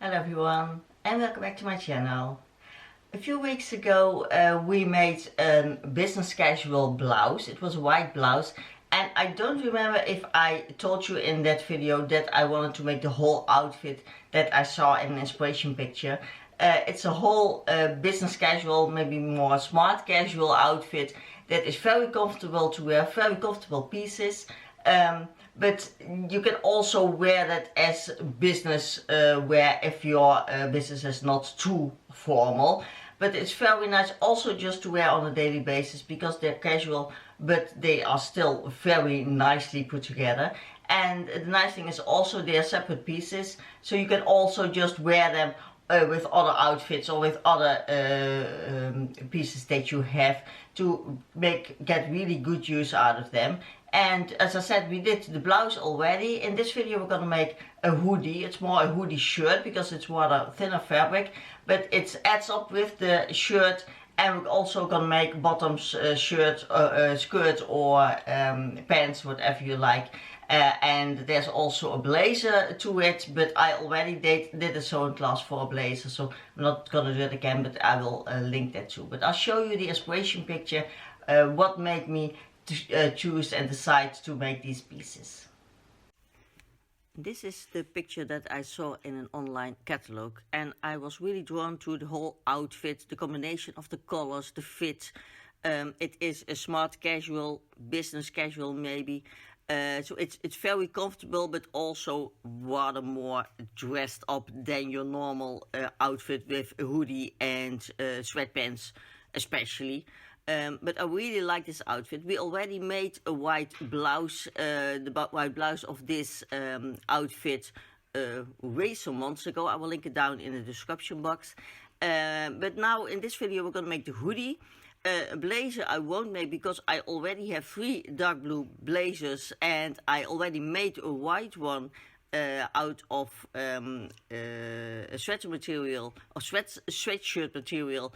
Hello everyone and welcome back to my channel. A few weeks ago we made a business casual blouse. It was a white blouse and I don't remember if I told you in that video that I wanted to make the whole outfit that I saw in an inspiration picture. It's a whole business casual, maybe more smart casual outfit that is very comfortable to wear, very comfortable pieces. But you can also wear that as business wear if your business is not too formal. But it's very nice also just to wear on a daily basis because they're casual, but they are still very nicely put together. And the nice thing is also they are separate pieces, so you can also just wear them with other outfits or with other pieces that you have to get really good use out of them. And as I said, we did the blouse already. In this video we're gonna make a hoodie. It's more a hoodie shirt because it's rather thinner fabric, but it adds up with the shirt. And we're also gonna make bottoms, shirt, skirt or pants, whatever you like. And there's also a blazer to it, but I already did a sewing class for a blazer, so I'm not gonna do it again, but I will link that too. But I'll show you the inspiration picture, what made me choose and decide to make these pieces. This is the picture that I saw in an online catalog, and I was really drawn to the whole outfit, the combination of the colors, the fit. It is a smart casual, business casual maybe. So it's very comfortable, but also rather more dressed up than your normal outfit with a hoodie and sweatpants especially. But I really like this outfit. We already made a white blouse, the white blouse of this outfit way some months ago. I will link it down in the description box. But now in this video we're going to make the hoodie. A blazer I won't make because I already have 3 dark blue blazers and I already made a white one out of a sweater material or sweatshirt material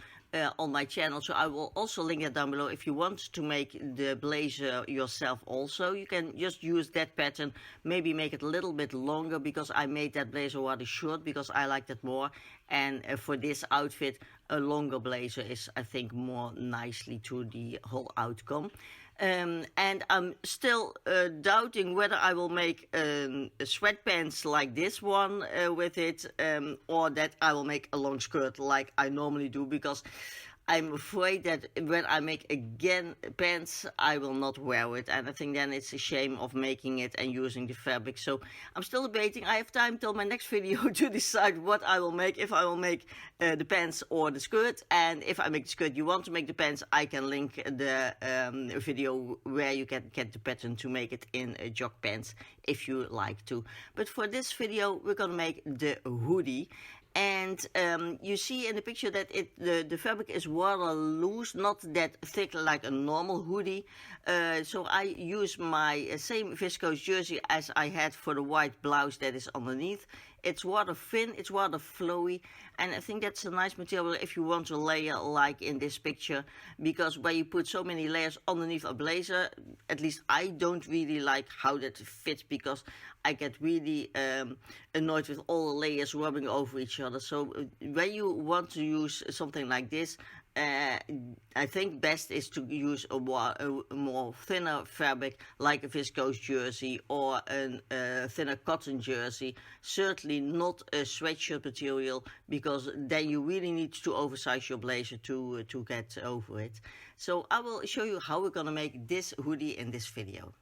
on my channel, so I will also link that down below if you want to make the blazer yourself also. You can just use that pattern, maybe make it a little bit longer because I made that blazer rather short because I like that more, and for this outfit a longer blazer is I think more nicely to the whole outcome. And I'm still doubting whether I will make a sweatpants like this one with it, or that I will make a long skirt like I normally do, because I'm afraid that when I make again pants I will not wear it, and I think then it's a shame of making it and using the fabric. So I'm still debating. I have time till my next video to decide what I will make, if I will make the pants or the skirt. And if I make the skirt, you want to make the pants, I can link the video where you can get the pattern to make it in jog pants if you like to. But for this video we're gonna make the hoodie. And you see in the picture that the fabric is rather loose, not that thick like a normal hoodie. So I use my same viscose jersey as I had for the white blouse that is underneath. It's rather thin, it's rather flowy, and I think that's a nice material if you want to layer like in this picture, because when you put so many layers underneath a blazer, at least I don't really like how that fits, because I get really annoyed with all the layers rubbing over each other. So when you want to use something like this, I think best is to use a more thinner fabric like a viscose jersey or a thinner cotton jersey. Certainly not a sweatshirt material, because then you really need to oversize your blazer to get over it. So I will show you how we're gonna make this hoodie in this video.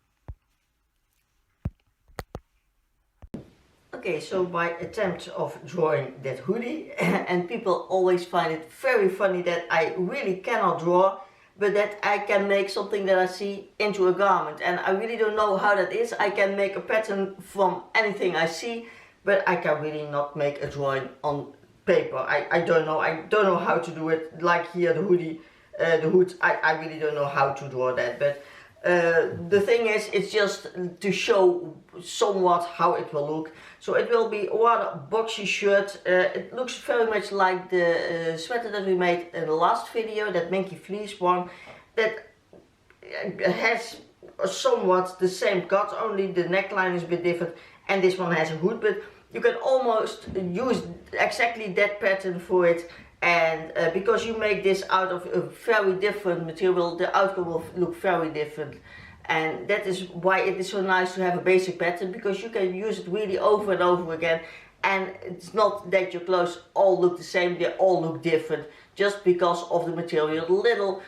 Okay, so my attempt of drawing that hoodie, and people always find it very funny that I really cannot draw, but that I can make something that I see into a garment, and I really don't know how that is. I can make a pattern from anything I see, but I can really not make a drawing on paper. I don't know how to do it. Like here the hoodie, the hood, I really don't know how to draw that, but the thing is, it's just to show somewhat how it will look. So it will be a rather boxy shirt. It looks very much like the sweater that we made in the last video, that minky fleece one, that has somewhat the same cut, only the neckline is a bit different, and this one has a hood. But you can almost use exactly that pattern for it. And because you make this out of a very different material, the outcome will look very different. And that is why it is so nice to have a basic pattern, because you can use it really over and over again. And it's not that your clothes all look the same, they all look different just because of the material. The little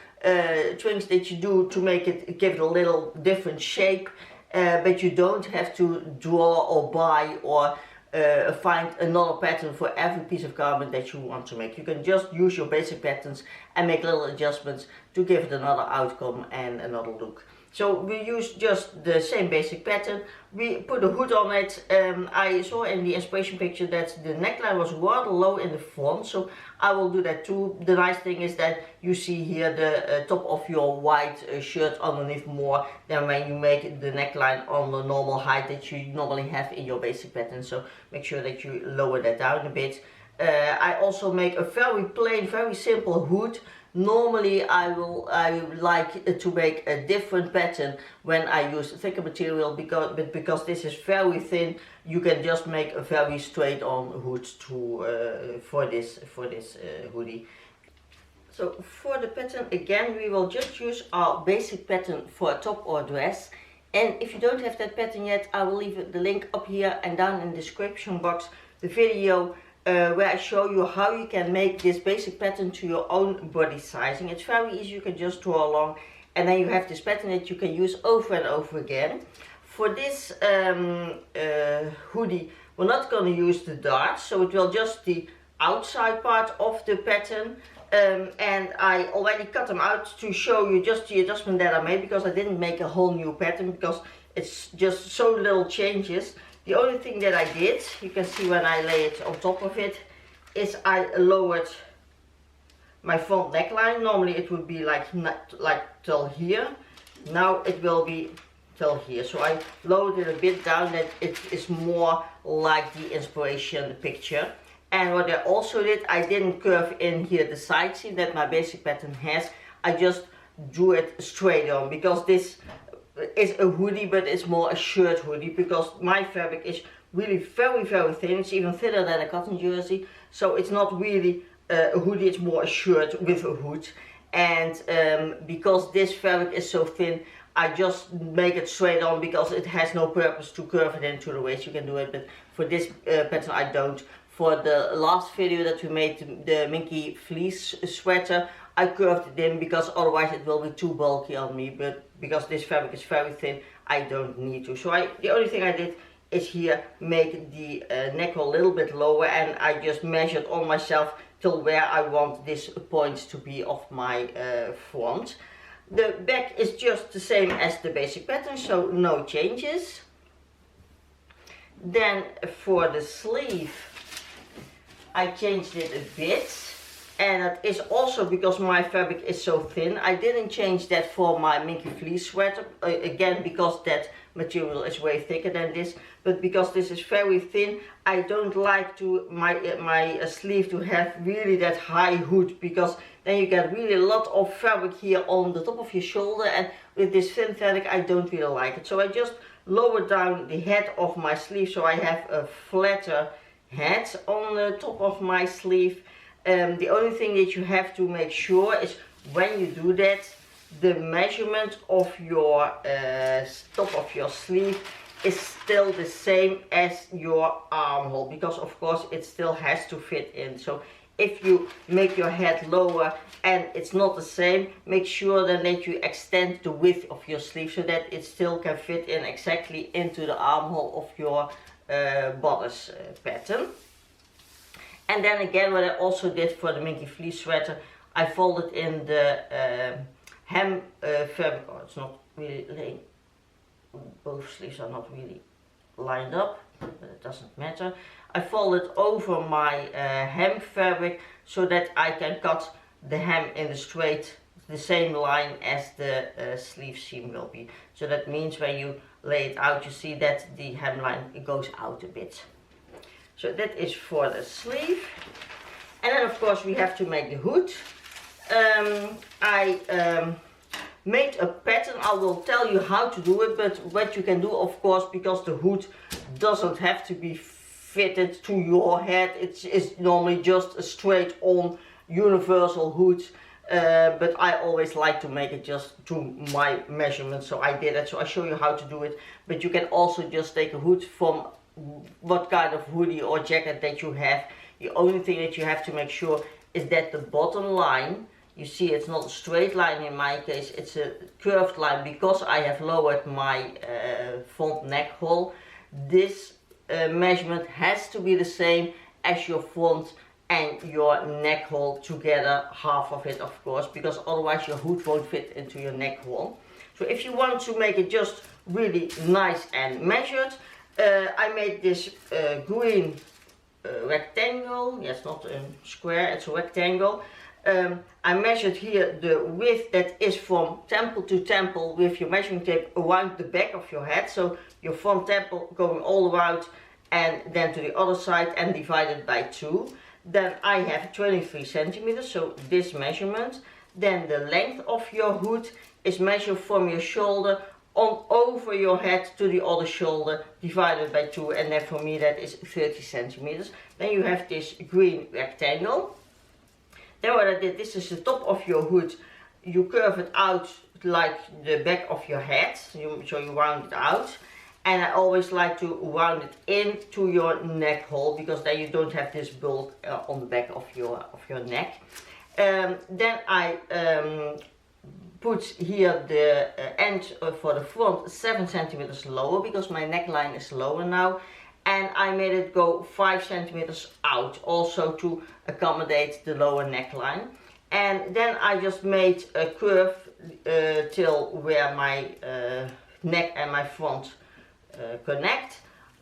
trims that you do to make it, give it a little different shape, but you don't have to draw or buy or find another pattern for every piece of garment that you want to make. You can just use your basic patterns and make little adjustments to give it another outcome and another look. So we use just the same basic pattern. We put a hood on it. I saw in the inspiration picture that the neckline was rather low in the front, so I will do that too. The nice thing is that you see here the top of your white shirt underneath more than when you make the neckline on the normal height that you normally have in your basic pattern. So make sure that you lower that down a bit. I also make a very plain, very simple hood. Normally I like to make a different pattern when I use thicker material, because this is very thin, you can just make a very straight on hood for this hoodie. So for the pattern, again, we will just use our basic pattern for a top or dress. And if you don't have that pattern yet, I will leave the link up here and down in the description box, the video where I show you how you can make this basic pattern to your own body sizing. It's very easy, you can just draw along and then you have this pattern that you can use over and over again. For this hoodie, we're not going to use the darts, so it will just the outside part of the pattern. And I already cut them out to show you just the adjustment that I made, because I didn't make a whole new pattern because it's just so little changes. The only thing that I did, you can see when I lay it on top of it, is I lowered my front neckline. Normally it would be like till here. Now it will be till here. So I lowered it a bit down that it is more like the inspiration picture. And what I also did, I didn't curve in here the side seam that my basic pattern has. I just drew it straight on, because this is a hoodie, but it's more a shirt hoodie, because my fabric is really very, very thin. It's even thinner than a cotton jersey, so it's not really a hoodie, it's more a shirt with a hood. And because this fabric is so thin, I just make it straight on, because it has no purpose to curve it into the waist. You can do it, but for this pattern I don't. For the last video that we made, the Minky fleece sweater, I curved it in because otherwise it will be too bulky on me, but because this fabric is very thin, I don't need to. So the only thing I did is here make the neck a little bit lower, and I just measured on myself till where I want this point to be of my front. The back is just the same as the basic pattern, so no changes. Then for the sleeve, I changed it a bit, and that is also because my fabric is so thin. I didn't change that for my Minky fleece sweater, again because that material is way thicker than this, but because this is very thin, I don't like to my sleeve to have really that high hood, because then you get really a lot of fabric here on the top of your shoulder, and with this thin fabric I don't really like it. So I just lowered down the head of my sleeve, so I have a flatter head on the top of my sleeve. The only thing that you have to make sure is when you do that, the measurement of your top of your sleeve is still the same as your armhole, because of course it still has to fit in. So if you make your head lower and it's not the same, make sure then that you extend the width of your sleeve so that it still can fit in exactly into the armhole of your bodice pattern. And then again, what I also did for the Minky fleece sweater, I folded in the hem fabric. Oh, it's not really laying, both sleeves are not really lined up, but it doesn't matter. I folded over my hem fabric so that I can cut the hem in the same line as the sleeve seam will be. So that means when you lay it out, you see that the hemline goes out a bit. So that is for the sleeve. And then of course we have to make the hood. I made a pattern. I will tell you how to do it, but what you can do, of course, because the hood doesn't have to be fitted to your head. It's normally just a straight on universal hood, but I always like to make it just to my measurement, so I did it. So I show you how to do it, but you can also just take a hood from what kind of hoodie or jacket that you have. The only thing that you have to make sure is that the bottom line, you see it's not a straight line in my case, it's a curved line because I have lowered my front neck hole. This measurement has to be the same as your front and your neck hole together, half of it of course, because otherwise your hood won't fit into your neck hole. So if you want to make it just really nice and measured, I made this green rectangle. Yes, not a square, it's a rectangle. I measured here the width that is from temple to temple with your measuring tape around the back of your head. So your front temple going all around and then to the other side and divided by 2. Then I have 23 centimeters, so this measurement. Then the length of your hood is measured from your shoulder on over your head to the other shoulder divided by 2, and then for me that is 30 centimeters. Then you have this green rectangle. Then what I did, this is the top of your hood. You curve it out like the back of your head, so you round it out. And I always like to round it into your neck hole, because then you don't have this bulk on the back of your neck. Then I put here the end for the front 7 centimeters lower, because my neckline is lower now. And I made it go 5 centimeters out, also to accommodate the lower neckline. And then I just made a curve till where my neck and my front connect.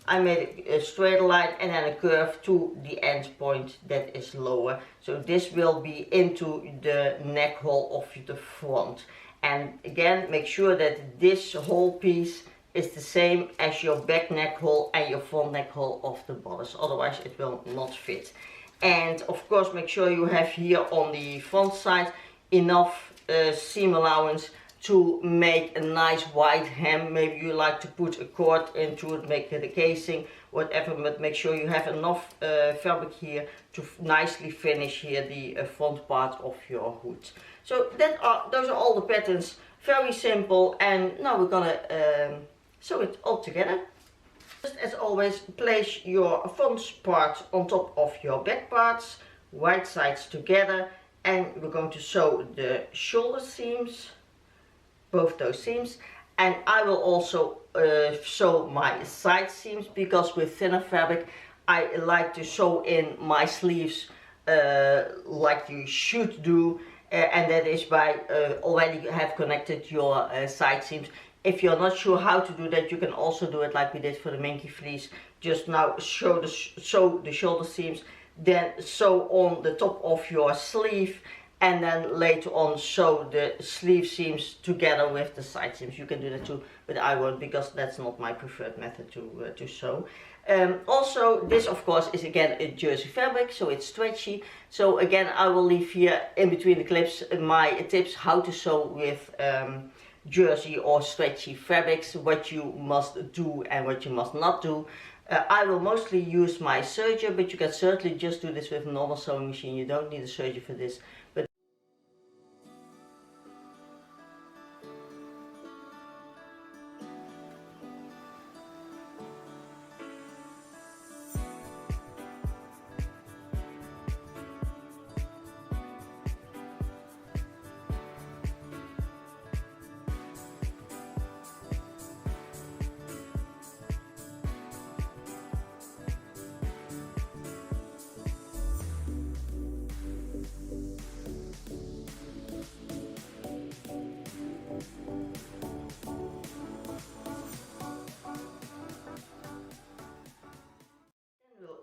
I made a straight line and then a curve to the end point that is lower. So this will be into the neck hole of the front. And again, make sure that this whole piece is the same as your back neck hole and your front neck hole of the bodice, otherwise it will not fit. And of course make sure you have here on the front side enough seam allowance to make a nice wide hem. Maybe you like to put a cord into it, make it a casing, whatever, but make sure you have enough fabric here to nicely finish here the front part of your hood. So those are all the patterns, very simple, and now we're gonna sew it all together. Just as always, place your front part on top of your back parts, right sides together, and we're going to sew the shoulder seams, both those seams, and I will also sew my side seams, because with thinner fabric I like to sew in my sleeves like you should do, and that is by already have connected your side seams. If you're not sure how to do that, you can also do it like we did for the Minky fleece. Just now sew the shoulder seams, then sew on the top of your sleeve, and then later on sew the sleeve seams together with the side seams. You can do that too, but I won't, because that's not my preferred method to sew. Also, this of course is again a jersey fabric, so it's stretchy. So again, I will leave here in between the clips my tips how to sew with jersey or stretchy fabrics, what you must do and what you must not do. I will mostly use my serger, but you can certainly just do this with a normal sewing machine. You don't need a serger for this. But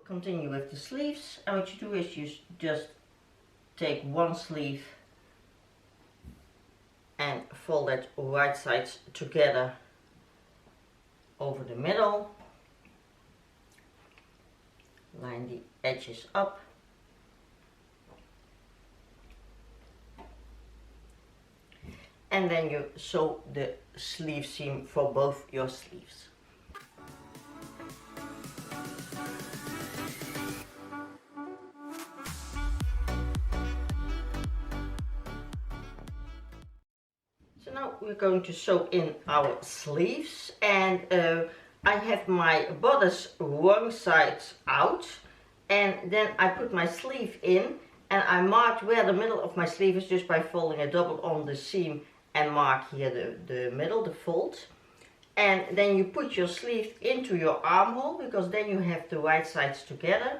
continue with the sleeves, and what you do is you just take one sleeve and fold it right sides together over the middle, line the edges up, and then you sew the sleeve seam for both your sleeves. now we're going to sew in our sleeves, and I have my bodice wrong side out, and then I put my sleeve in and I marked where the middle of my sleeve is just by folding a double on the seam and mark here the middle, the fold. And then you put your sleeve into your armhole, because then you have the right sides together.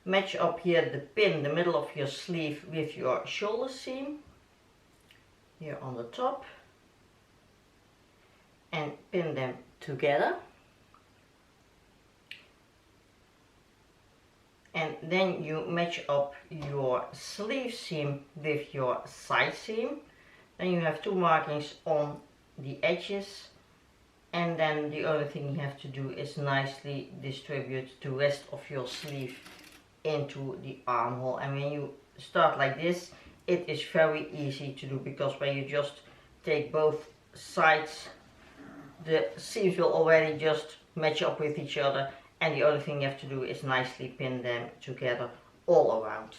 Match up here the pin, the middle of your sleeve, with your shoulder seam here on the top, and pin them together. And then you match up your sleeve seam with your side seam. Then you have two markings on the edges, and then the only thing you have to do is nicely distribute the rest of your sleeve into the armhole. And when you start like this, it is very easy to do, because when you just take both sides, the seams will already just match up with each other, and the only thing you have to do is nicely pin them together all around.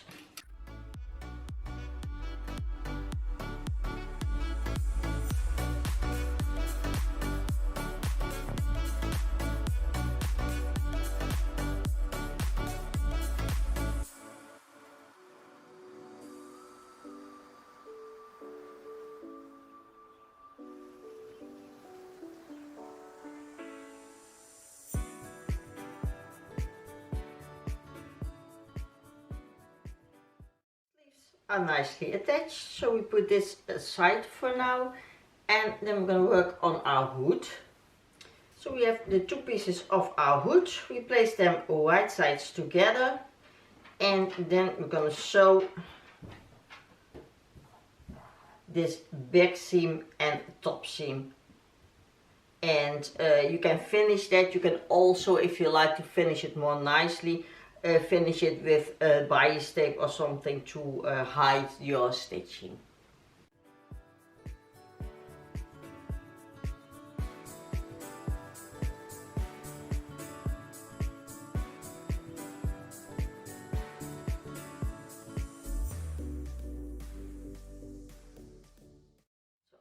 Are nicely attached, so we put this aside for now, and then we're going to work on our hood. So we have the two pieces of our hood, we place them right sides together, and then we're going to sew this back seam and top seam. And you can finish that. You can also, if you like to finish it more nicely, finish it with bias tape or something to hide your stitching.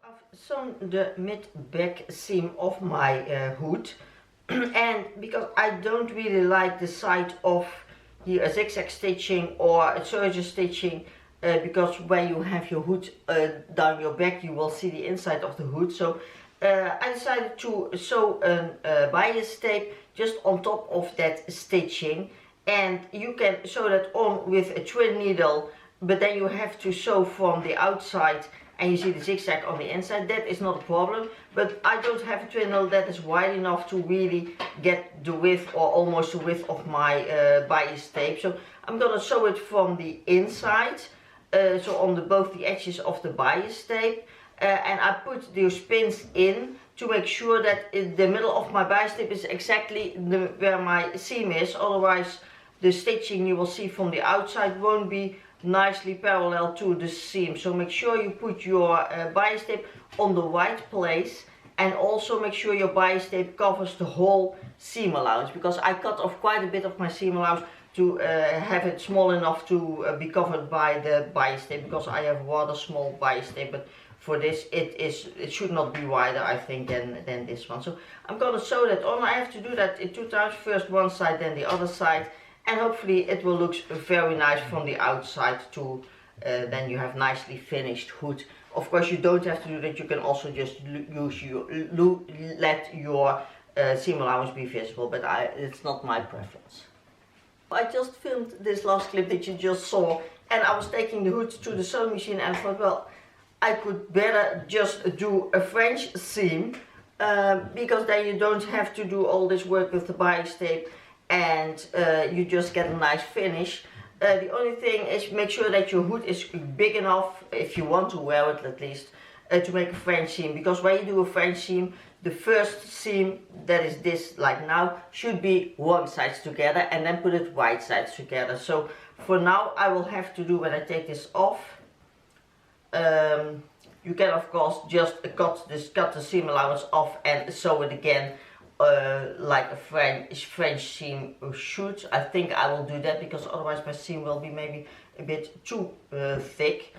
I've sewn the mid-back seam of my hood, and because I don't really like the side of here a zigzag stitching or a serger stitching, because when you have your hood down your back, you will see the inside of the hood. So I decided to sew a bias tape just on top of that stitching, and you can sew that on with a twin needle, but then you have to sew from the outside and you see the zigzag on the inside. That is not a problem, but I don't have a twin needle that is wide enough to really get the width or almost the width of my bias tape. So I'm gonna sew it from the inside, so on both the edges of the bias tape, and I put those pins in to make sure that the middle of my bias tape is exactly where my seam is. Otherwise the stitching you will see from the outside won't be nicely parallel to the seam. So make sure you put your bias tape on the right place, and also make sure your bias tape covers the whole seam allowance, because I cut off quite a bit of my seam allowance to have it small enough to be covered by the bias tape, because I have rather small bias tape. But for this it should not be wider, I think, than this one. So I'm gonna sew that on. I have to do that in two times, first one side then the other side, and hopefully it will look very nice from the outside too. Then you have nicely finished hood. Of course you don't have to do that, you can also just let your seam allowance be visible, but it's not my preference. I just filmed this last clip that you just saw, and I was taking the hood to the sewing machine, and I thought, well, I could better just do a French seam, because then you don't have to do all this work with the bias tape, and you just get a nice finish. The only thing is, make sure that your hood is big enough, if you want to wear it at least, to make a French seam. Because when you do a French seam, the first seam, that is this like now, should be wrong sides together, and then put it right sides together. So for now I will have to do, when I take this off, you can of course just cut the seam allowance off and sew it again, like a French seam should. I think I will do that, because otherwise my seam will be maybe a bit too thick.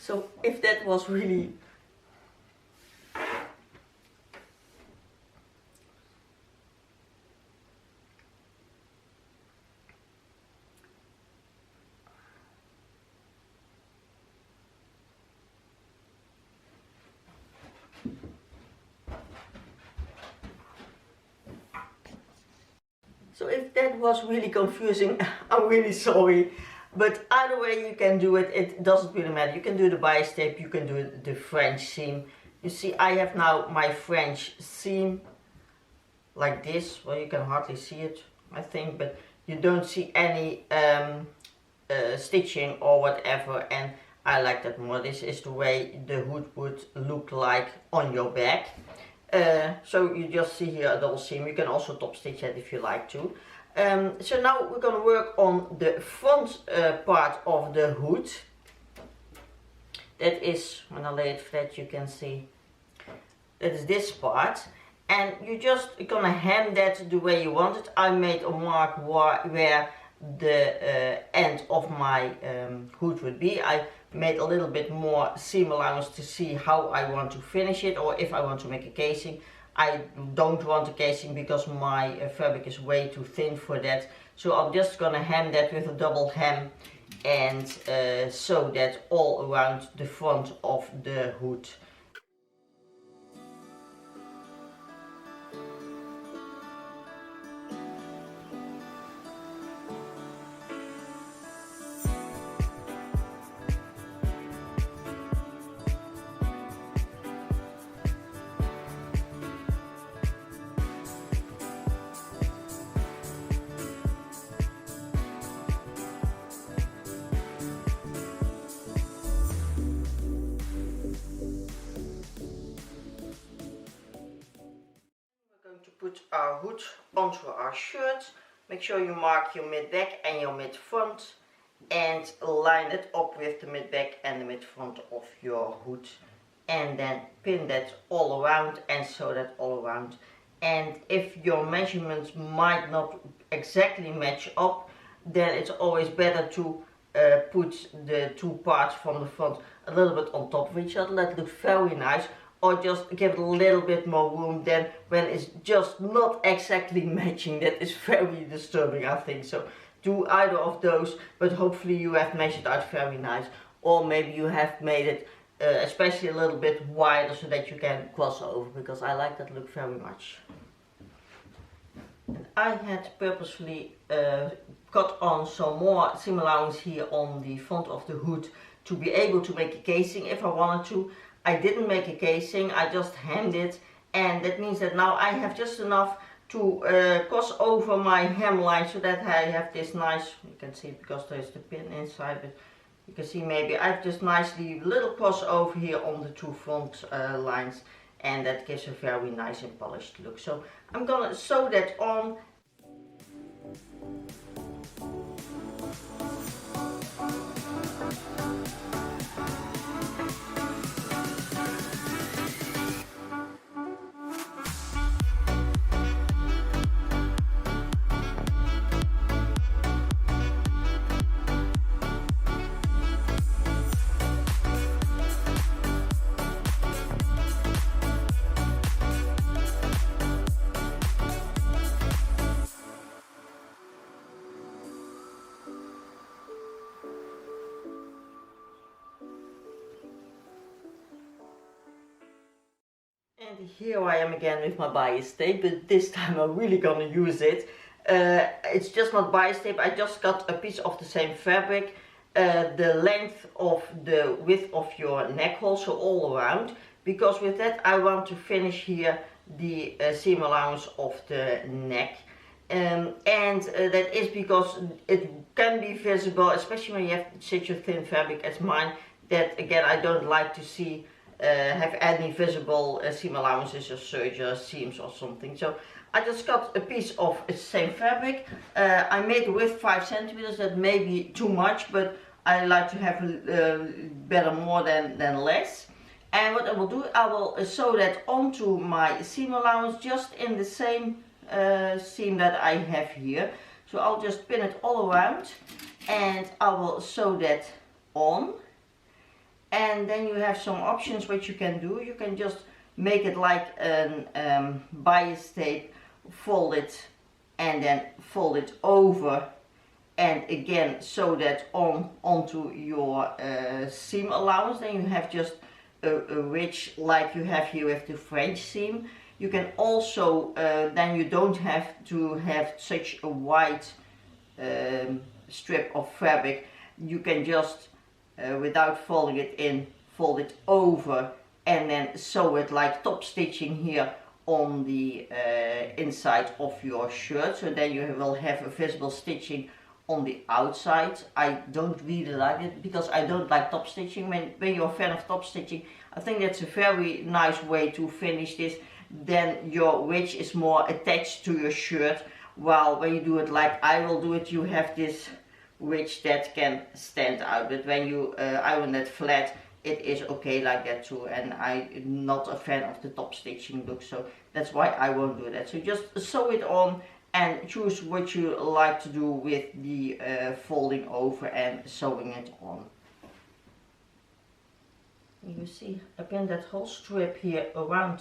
So if that was really confusing, I'm really sorry. But either way you can do it, it doesn't really matter. You can do the bias tape, you can do the French seam. You see, I have now my French seam like this. Well, you can hardly see it, I think, but you don't see any stitching or whatever, and I like that more. This is the way the hood would look like on your back. So you just see here a double seam. You can also top stitch it if you like to. So now we're going to work on the front part of the hood. That is, when I lay it flat you can see, that is this part. And you just gonna hem that the way you want it. I made a mark where the end of my hood would be. I made a little bit more seam allowance to see how I want to finish it, or if I want to make a casing. I don't want a casing because my fabric is way too thin for that. So I'm just gonna hem that with a double hem and sew that all around the front of the hood. Put our hood onto our shirt. Make sure you mark your mid back and your mid front and line it up with the mid back and the mid front of your hood, and then pin that all around and sew that all around. And if your measurements might not exactly match up, then it's always better to put the two parts from the front a little bit on top of each other. That looks very nice. Or just give it a little bit more room than when it's just not exactly matching. That is very disturbing, I think. So do either of those, but hopefully you have measured out very nice. Or maybe you have made it especially a little bit wider so that you can cross over, because I like that look very much. And I had purposefully cut on some more seam allowance here on the front of the hood to be able to make a casing if I wanted to. I didn't make a casing, I just hemmed it, and that means that now I have just enough to cross over my hemline so that I have this nice, you can see it because there's the pin inside, but you can see maybe I have just nicely little crossover here on the two front lines, and that gives a very nice and polished look. So I'm gonna sew that on. And here I am again with my bias tape, but this time I'm really gonna use it. It's just not bias tape, I just got a piece of the same fabric, the length of the width of your neck hole, so all around, because with that I want to finish here the seam allowance of the neck. That is because it can be visible, especially when you have such a thin fabric as mine, that again I don't like to see have any visible seam allowances or serger seams or something. So I just got a piece of the same fabric. I made the width 5 centimeters. That may be too much, but I like to have better more than less. And what I will do, I will sew that onto my seam allowance just in the same seam that I have here. So I'll just pin it all around and I will sew that on. And then you have some options which you can do. You can just make it like a bias tape, fold it and then fold it over, and again sew that onto your seam allowance. Then you have just a ridge like you have here with the French seam. You can also, then you don't have to have such a wide strip of fabric. You can just, without folding it in, fold it over and then sew it like top stitching here on the inside of your shirt. So then you will have a visible stitching on the outside. I don't really like it because I don't like top stitching. When you're a fan of top stitching, I think that's a very nice way to finish this. Then your ridge is more attached to your shirt, while when you do it like I will do it, you have this ridge that can stand out. But when you iron it flat, it is okay like that too, and I'm not a fan of the top stitching look, so that's why I won't do that. So just sew it on and choose what you like to do with the folding over and sewing it on. You see, I pinned that whole strip here around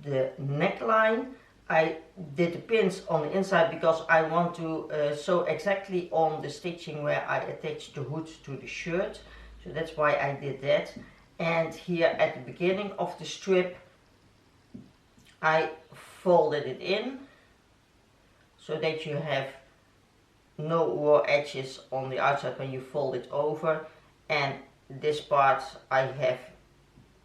the neckline. I did the pins on the inside because I want to sew exactly on the stitching where I attached the hood to the shirt. So that's why I did that. And here at the beginning of the strip, I folded it in so that you have no raw edges on the outside when you fold it over. And this part I have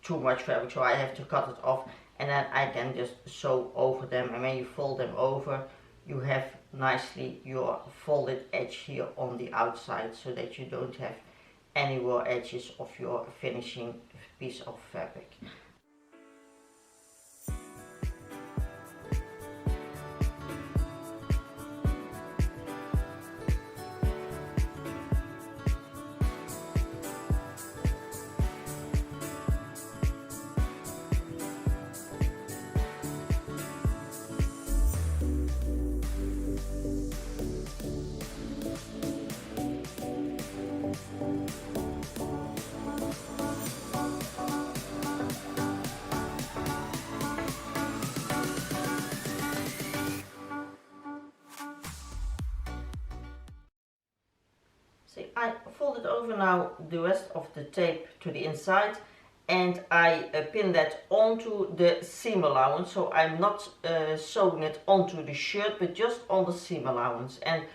too much fabric, so I have to cut it off, and then I can just sew over them. And when you fold them over, you have nicely your folded edge here on the outside, so that you don't have any raw edges of your finishing piece of fabric. See, I folded over now the rest of the tape to the inside, and I pin that onto the seam allowance. So I'm not sewing it onto the shirt, but just on the seam allowance. And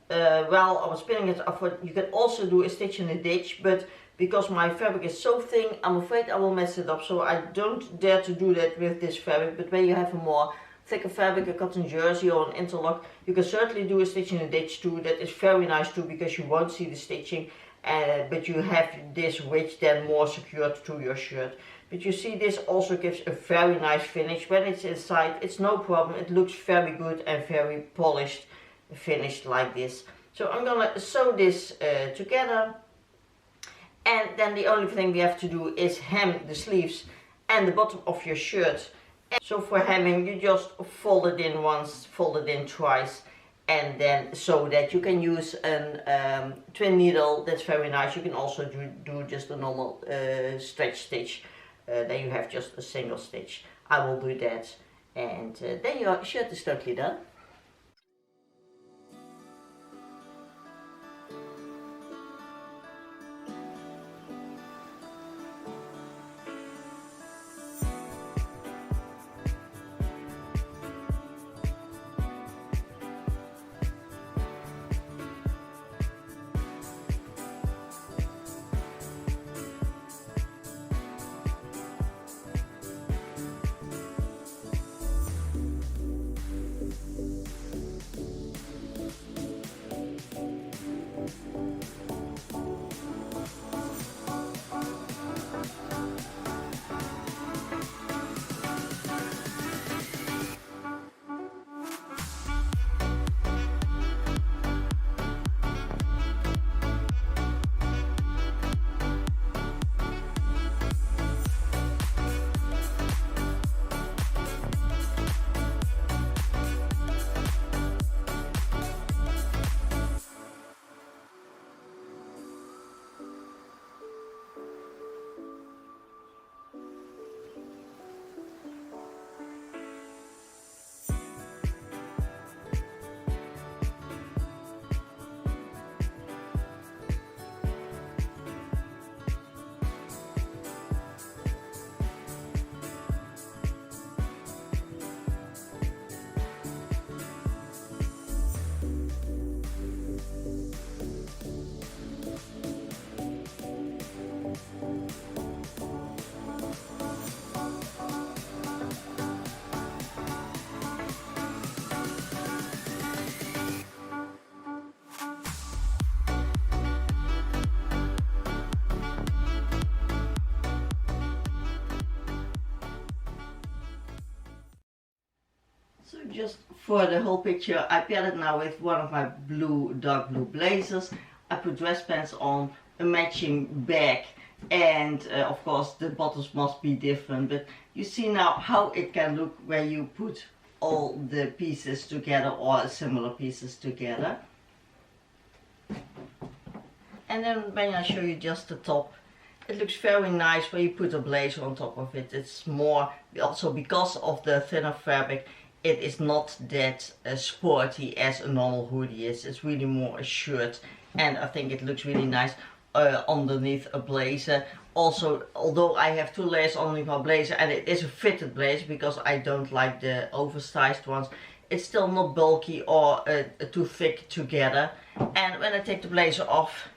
while I was pinning it, I thought you can also do a stitch in a ditch, but because my fabric is so thin, I'm afraid I will mess it up. So I don't dare to do that with this fabric. But when you have a more thicker fabric, a cotton jersey or an interlock, you can certainly do a stitch in a ditch too. That is very nice too, because you won't see the stitching, but you have this ridge then more secured to your shirt. But you see, this also gives a very nice finish. When it's inside, it's no problem. It looks very good and very polished, finished like this. So I'm gonna sew this together, and then the only thing we have to do is hem the sleeves and the bottom of your shirt. So for hemming, you just fold it in once, fold it in twice, and then sew that. You can use a twin needle, that's very nice. You can also do just a normal stretch stitch. Then you have just a single stitch. I will do that, and then your shirt is totally done. just for the whole picture, I paired it now with one of my dark blue blazers. I put dress pants on, a matching bag, and of course the bottoms must be different, but you see now how it can look when you put all the pieces together or similar pieces together. And then when I show you just the top, it looks very nice when you put a blazer on top of it. It's more, also because of the thinner fabric, it is not that sporty as a normal hoodie is. It's really more a shirt, and I think it looks really nice underneath a blazer. Also, although I have 2 layers underneath my blazer, and it is a fitted blazer because I don't like the oversized ones, it's still not bulky or too thick together. And when I take the blazer off,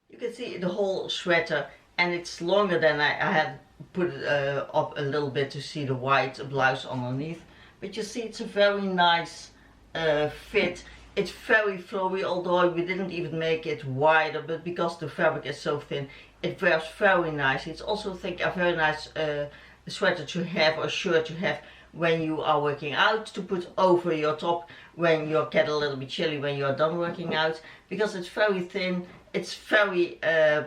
you can see the whole sweater, and it's longer than I had put it up a little bit to see the white blouse underneath. But you see it's a very nice fit. It's very flowy, although we didn't even make it wider, but because the fabric is so thin, it wears very nice. It's also, I think, a very nice sweater to have, or shirt to have when you are working out, to put over your top when you get a little bit chilly when you are done working out, because it's very thin. It's very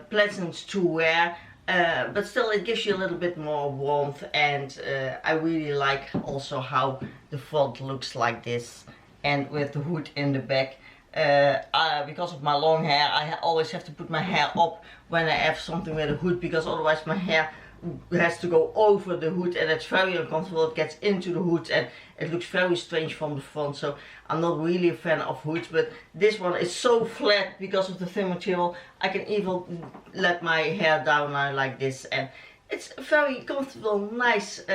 pleasant to wear, but still it gives you a little bit more warmth, and I really like also how the front looks like this, and with the hood in the back. Because of my long hair, I always have to put my hair up when I have something with a hood, because otherwise my hair has to go over the hood, and it's very uncomfortable. It gets into the hood and it looks very strange from the front, so I'm not really a fan of hoods. But this one is so flat because of the thin material, I can even let my hair down now like this, and it's a very comfortable, nice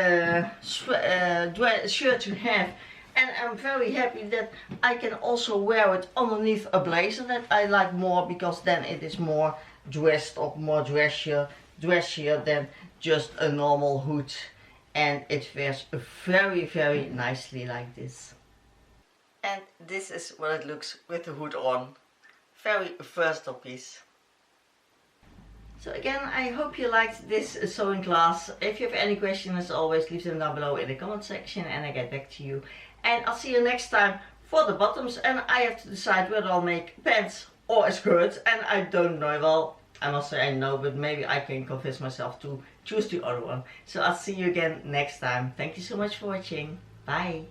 shirt to have. And I'm very happy that I can also wear it underneath a blazer that I like more, because then it is more dressed up, more dressier than just a normal hood, and it wears very, very nicely like this. And this is what it looks with the hood on. Very versatile piece. So again, I hope you liked this sewing class. If you have any questions, as always, leave them down below in the comment section and I get back to you. And I'll see you next time for the bottoms, and I have to decide whether I'll make pants or a skirt, and I don't know. Well, I must say I know, but maybe I can convince myself to choose the other one. So I'll see you again next time. Thank you so much for watching. Bye.